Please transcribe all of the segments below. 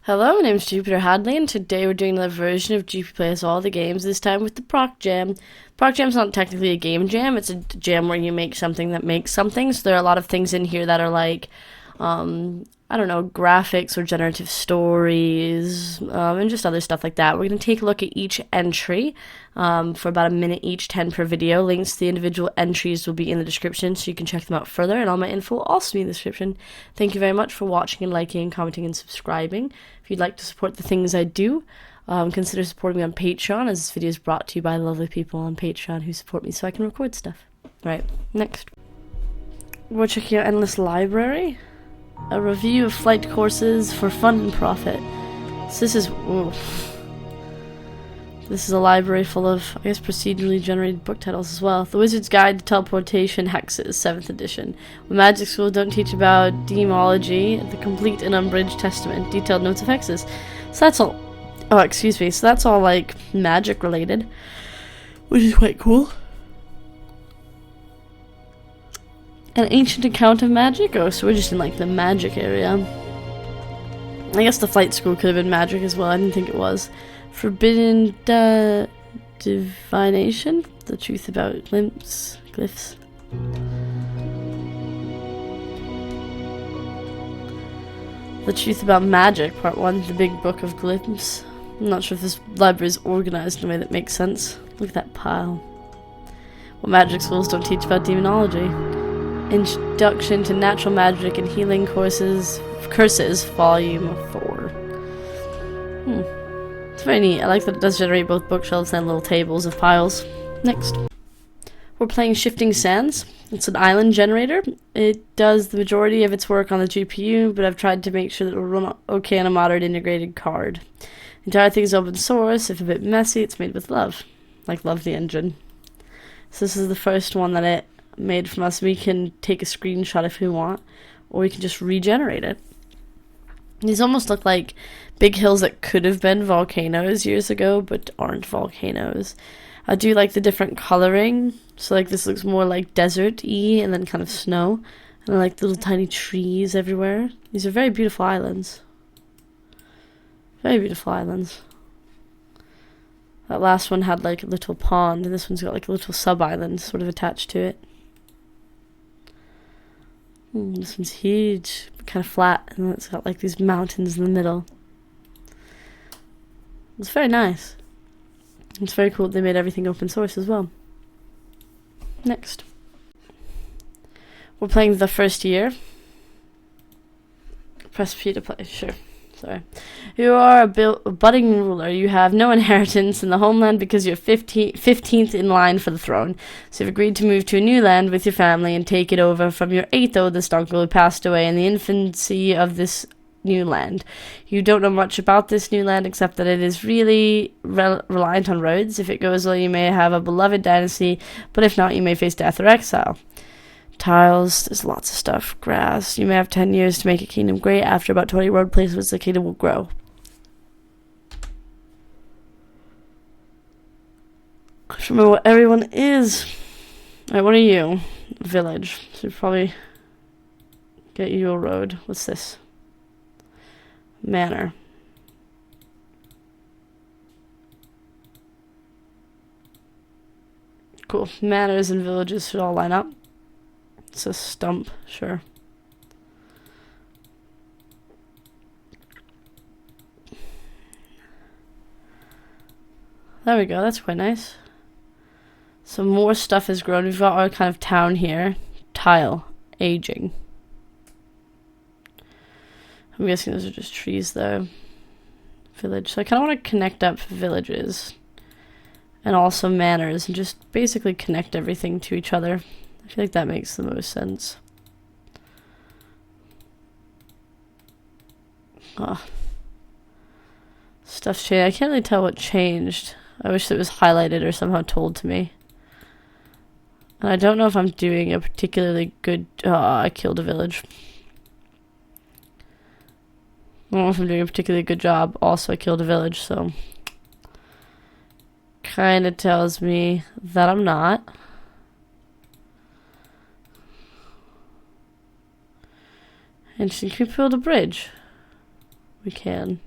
Hello, my name is Jupiter Hadley, and today we're doing another version of Jupi Plays All the Games, this time with the ProcJam. ProcJam's not technically a game jam, it's a jam where you make something that makes something, so there are a lot of things in here that are like, I don't know, graphics or generative stories, and just other stuff like that. We're going to take a look at each entry for about a minute each, 10 per video. Links to the individual entries will be in the description, so you can check them out further, and all my info will also be in the description. Thank you very much for watching and liking, commenting, and subscribing. If you'd like to support the things I do, consider supporting me on Patreon, as this video is brought to you by the lovely people on Patreon who support me so I can record stuff. Right, next. We're checking out Endless Library. A review of flight courses for fun and profit. So this is a library full of, I guess, procedurally generated book titles as well. The Wizard's Guide to Teleportation Hexes, 7th edition. When Magic School don't teach about Demology, the Complete and Unbridged Testament, detailed notes of hexes. So that's all. Oh, excuse me. So that's all like magic related, which is quite cool. An ancient account of magic? Oh, so we're just in like the magic area. I guess the flight school could have been magic as well. I didn't think it was. Forbidden divination? The truth about glyphs. The truth about magic, part 1, the big book of glyphs. I'm not sure if this library is organized in a way that makes sense. Look at that pile. What magic schools don't teach about demonology. Introduction to Natural Magic and Healing Curses, Volume 4. It's very neat. I like that it does generate both bookshelves and little tables of piles. Next. We're playing Shifting Sands. It's an island generator. It does the majority of its work on the GPU, but I've tried to make sure that it will run okay on a modern integrated card. The entire thing is open source. If a bit messy, it's made with love. Like Love the Engine. So this is the first one that it made from us. We can take a screenshot if we want, or we can just regenerate it. These almost look like big hills that could have been volcanoes years ago, but aren't volcanoes. I do like the different coloring. So like this looks more like desert-y and then kind of snow. And I like the little tiny trees everywhere. These are very beautiful islands. Very beautiful islands. That last one had like a little pond, and this one's got like a little sub-island sort of attached to it. This one's huge, kind of flat, and it's got like these mountains in the middle. It's very nice. It's very cool that they made everything open source as well. Next. We're playing the first year. Press P to play, sure. Sorry. You are a budding ruler. You have no inheritance in the homeland because you're 15th in line for the throne. So you've agreed to move to a new land with your family and take it over from your 8th oldest uncle who passed away in the infancy of this new land. You don't know much about this new land except that it is really reliant on roads. If it goes well, you may have a beloved dynasty, but if not, you may face death or exile. Tiles, there's lots of stuff. Grass. You may have 10 years to make a kingdom great. After about 20 road placements, the kingdom will grow. I don't remember what everyone is. Alright, what are you? Village. So probably get you a road. What's this? Manor. Cool. Manors and villages should all line up. It's a stump, sure. There we go, that's quite nice. So more stuff has grown. We've got our kind of town here. Tile. Aging. I'm guessing those are just trees though. Village. So I kind of want to connect up villages. And also manors. And just basically connect everything to each other. I feel like that makes the most sense. Stuff changed. I can't really tell what changed. I wish it was highlighted or somehow told to me. And I don't know if I'm doing a particularly good... I killed a village. I don't know if I'm doing a particularly good job. Also, I killed a village, so... Kind of tells me that I'm not. Interesting. Can we build a bridge? We can.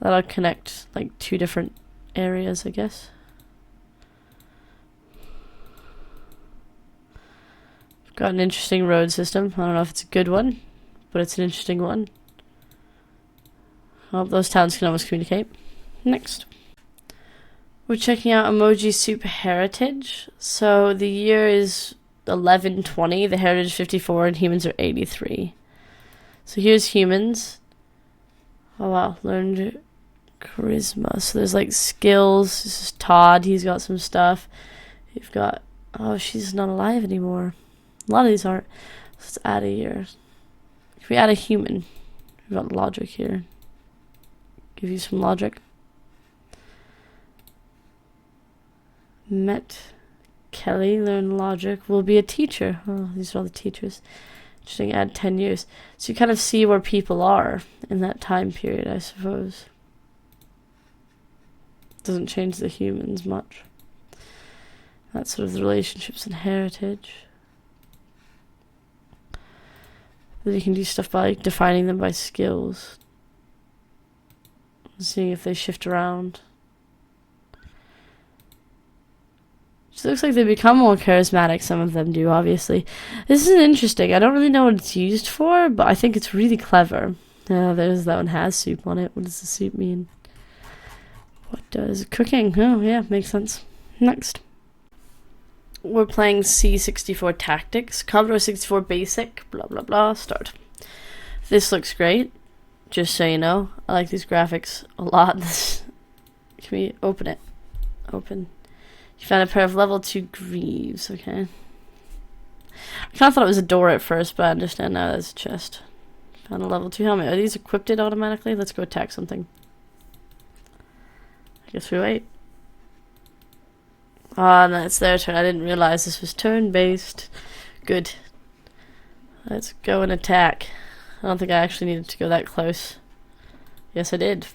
That'll connect like 2 different areas, I guess. Got an interesting road system. I don't know if it's a good one, but it's an interesting one. Well, those towns can almost communicate. Next. We're checking out Emoji Soup Heritage. So the year is 1120, the heritage 54, and humans are 83. So here's humans. Oh wow, learned charisma. So there's like skills. This is Todd, he's got some stuff. You've got, oh, she's not alive anymore. A lot of these aren't. Let's add a year. If we add a human, we've got logic here. Give you some logic. Met Kelly, learn logic, will be a teacher. Oh, these are all the teachers. Interesting, add 10 years. So you kind of see where people are in that time period, I suppose. Doesn't change the humans much. That's sort of the relationships and heritage. Then you can do stuff by like, defining them by skills. Seeing if they shift around. So it looks like they become more charismatic, some of them do, obviously. This is interesting. I don't really know what it's used for, but I think it's really clever. There's that one has soup on it. What does the soup mean? What does cooking? Oh, yeah, makes sense. Next. We're playing C64 Tactics, Commodore 64 Basic, blah, blah, blah, start. This looks great, just so you know. I like these graphics a lot. Can we open it? Open. You found a pair of level 2 greaves, okay. I kind of thought it was a door at first, but I understand now that's a chest. Found a level 2 helmet. Are these equipped automatically? Let's go attack something. I guess we wait. Ah, no, it's their turn. I didn't realize this was turn-based. Good. Let's go and attack. I don't think I actually needed to go that close. Yes, I did.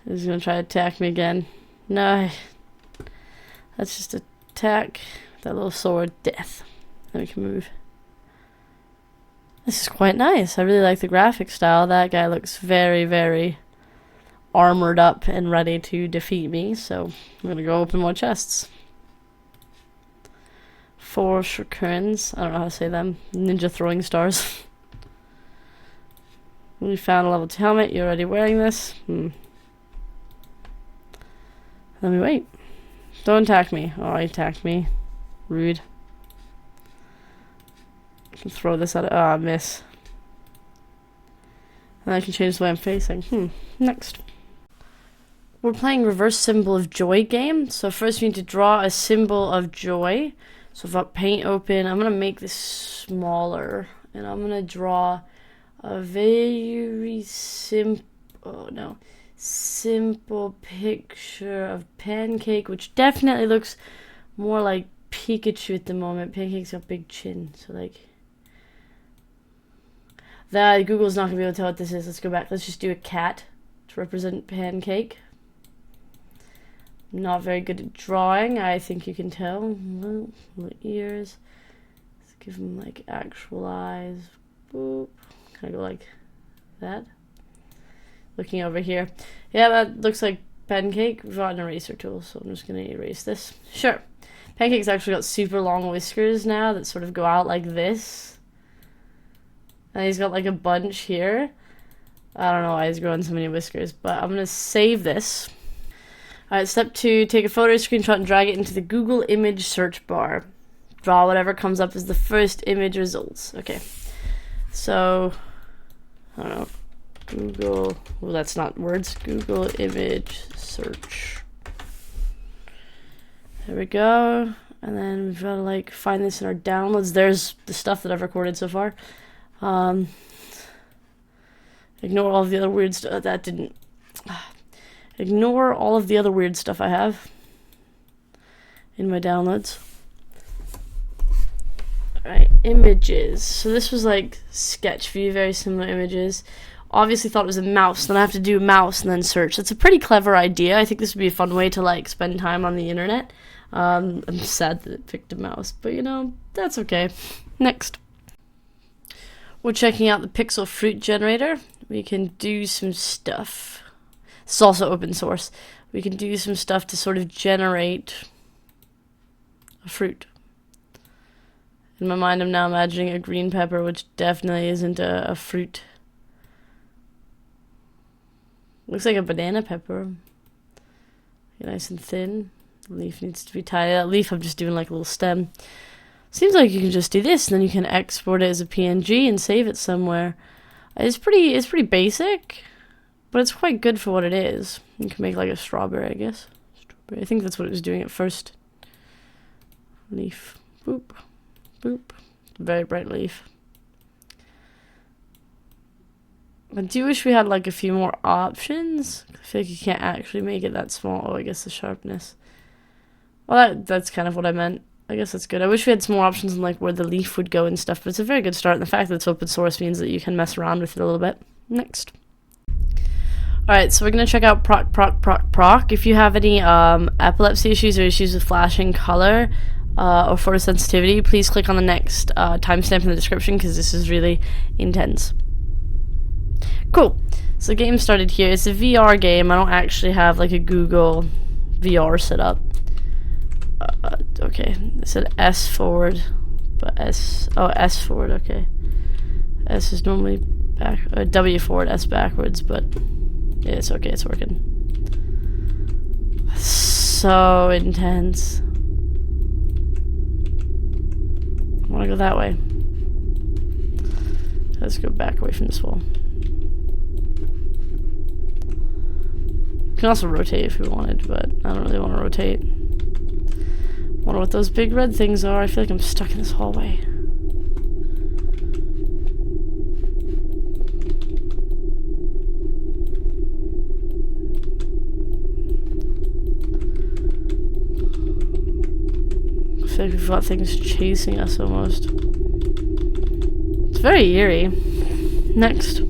He's gonna try to attack me again. No. Let's just attack that little sword. Death. Then we can move. This is quite nice. I really like the graphic style. That guy looks very, very armored up and ready to defeat me. So I'm gonna go open more chests. 4 shurikens. I don't know how to say them. Ninja throwing stars. We found a level 2 helmet. You're already wearing this. Let me wait. Don't attack me. Oh, he attacked me. Rude. I can throw this at it. Ah, miss. And I can change the way I'm facing. Next. We're playing reverse symbol of joy game. So first we need to draw a symbol of joy. So if I paint open, I'm going to make this smaller. And I'm going to draw a very simple picture of Pancake, which definitely looks more like Pikachu at the moment. Pancake's got a big chin, so like that. Google's not gonna be able to tell what this is. Let's go back. Let's just do a cat to represent Pancake. Not very good at drawing, I think you can tell. Little ears. Let's give him like actual eyes. Boop. Kind of go like that. Looking over here. Yeah, that looks like Pancake. We've got an eraser tool, so I'm just going to erase this. Sure. Pancake's actually got super long whiskers now that sort of go out like this. And he's got like a bunch here. I don't know why he's growing so many whiskers, but I'm going to save this. Alright, step 2, take a photo screenshot and drag it into the Google image search bar. Draw whatever comes up as the first image results. Okay. So, I don't know. Google, well, that's not words. Google image search. There we go. And then we've got to like find this in our downloads. There's the stuff that I've recorded so far. Ignore all of the other weird stuff. That didn't. Ignore all of the other weird stuff I have in my downloads. Alright, images. So this was like sketch view, very similar images. Obviously thought it was a mouse, then I have to do mouse and then search. That's a pretty clever idea. I think this would be a fun way to like spend time on the internet. I'm sad that it picked a mouse, but you know, that's okay. Next. We're checking out the pixel fruit generator. we can do some stuff. It's also open source. We can do some stuff to sort of generate a fruit. In my mind, I'm now imagining a green pepper, which definitely isn't a fruit. Looks like a banana pepper. Nice and thin. The leaf needs to be tiny. That leaf, I'm just doing like a little stem. Seems like you can just do this, and then you can export it as a PNG and save it somewhere. It's pretty basic, but it's quite good for what it is. You can make like a strawberry, I guess. Strawberry. I think that's what it was doing at first. Leaf. Boop. Boop. Very bright leaf. I do wish we had like a few more options. I feel like you can't actually make it that small. Oh, I guess the sharpness. Well, that's kind of what I meant. I guess that's good. I wish we had some more options on like where the leaf would go and stuff, but it's a very good start, and the fact that it's open source means that you can mess around with it a little bit. Next. Alright, so we're going to check out procprocprocproc. If you have any epilepsy issues or issues with flashing color or photosensitivity, please click on the next timestamp in the description, because this is really intense. Cool. So the game started here. It's a VR game. I don't actually have like a Google VR set up. Okay, it said S forward, but S forward, okay. S is normally back, W forward, S backwards, but yeah, it's okay, it's working. So intense. I wanna go that way. Let's go back away from this wall. You can also rotate if we wanted, but I don't really want to rotate. Wonder what those big red things are. I feel like I'm stuck in this hallway. I feel like we've got things chasing us almost. It's very eerie. Next.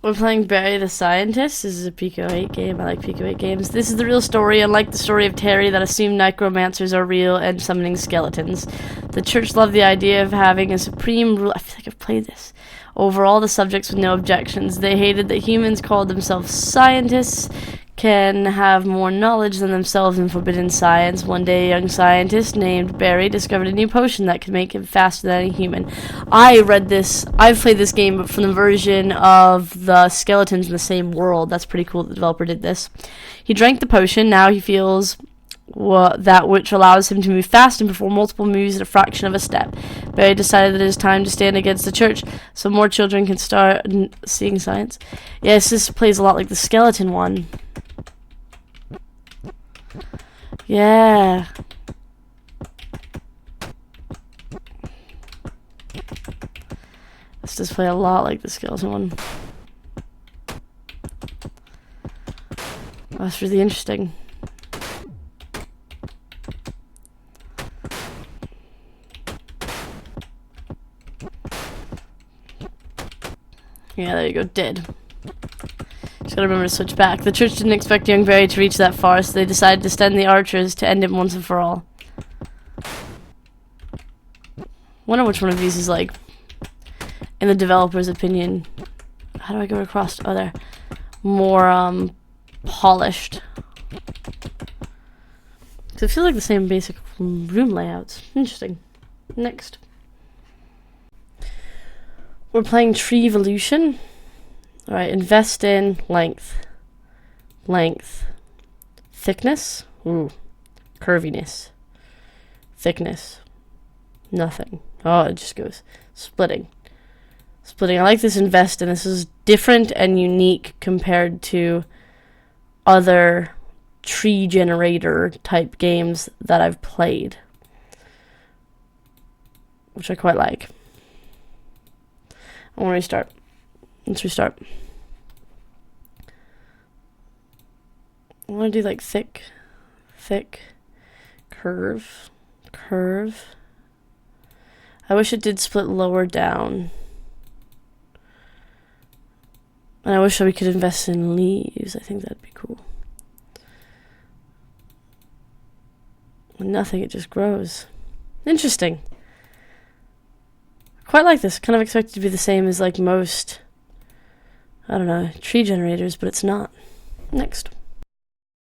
We're playing Barry the Scientist. This is a Pico 8 game. I like Pico 8 games. This is the real story, unlike the story of Terry that assumed necromancers are real and summoning skeletons. The church loved the idea of having a supreme rule. I feel like I've played this. Over all the subjects with no objections. They hated that humans called themselves scientists can have more knowledge than themselves in forbidden science. One day, a young scientist named Barry discovered a new potion that could make him faster than any human. I've played this game, but from the version of the skeletons in the same world. That's pretty cool that the developer did this. He drank the potion. Now he feels that which allows him to move fast and perform multiple moves in a fraction of a step. Barry decided that it is time to stand against the church so more children can start seeing science. Yes, this plays a lot like the skeleton one. Yeah. This does play a lot like the skeleton one. That's really interesting. Yeah, there you go, dead. Just gotta remember to switch back. The church didn't expect young Barry to reach that far, so they decided to send the archers to end him once and for all. Wonder which one of these is like, in the developer's opinion. How do I go across? Oh, there. More polished. So it feels like the same basic room layouts. Interesting. Next. We're playing Treevolution. Alright, invest in length. Length. Thickness. Ooh. Curviness. Thickness. Nothing. Oh, it just goes. Splitting. Splitting. I like this invest in. This is different and unique compared to other tree generator type games that I've played, which I quite like. I want to restart. Let's restart. I want to do like thick, curve. I wish it did split lower down. And I wish that we could invest in leaves. I think that'd be cool. With nothing, it just grows. Interesting. Quite like this. Kind of expect it to be the same as like most I don't know, tree generators, but it's not. Next.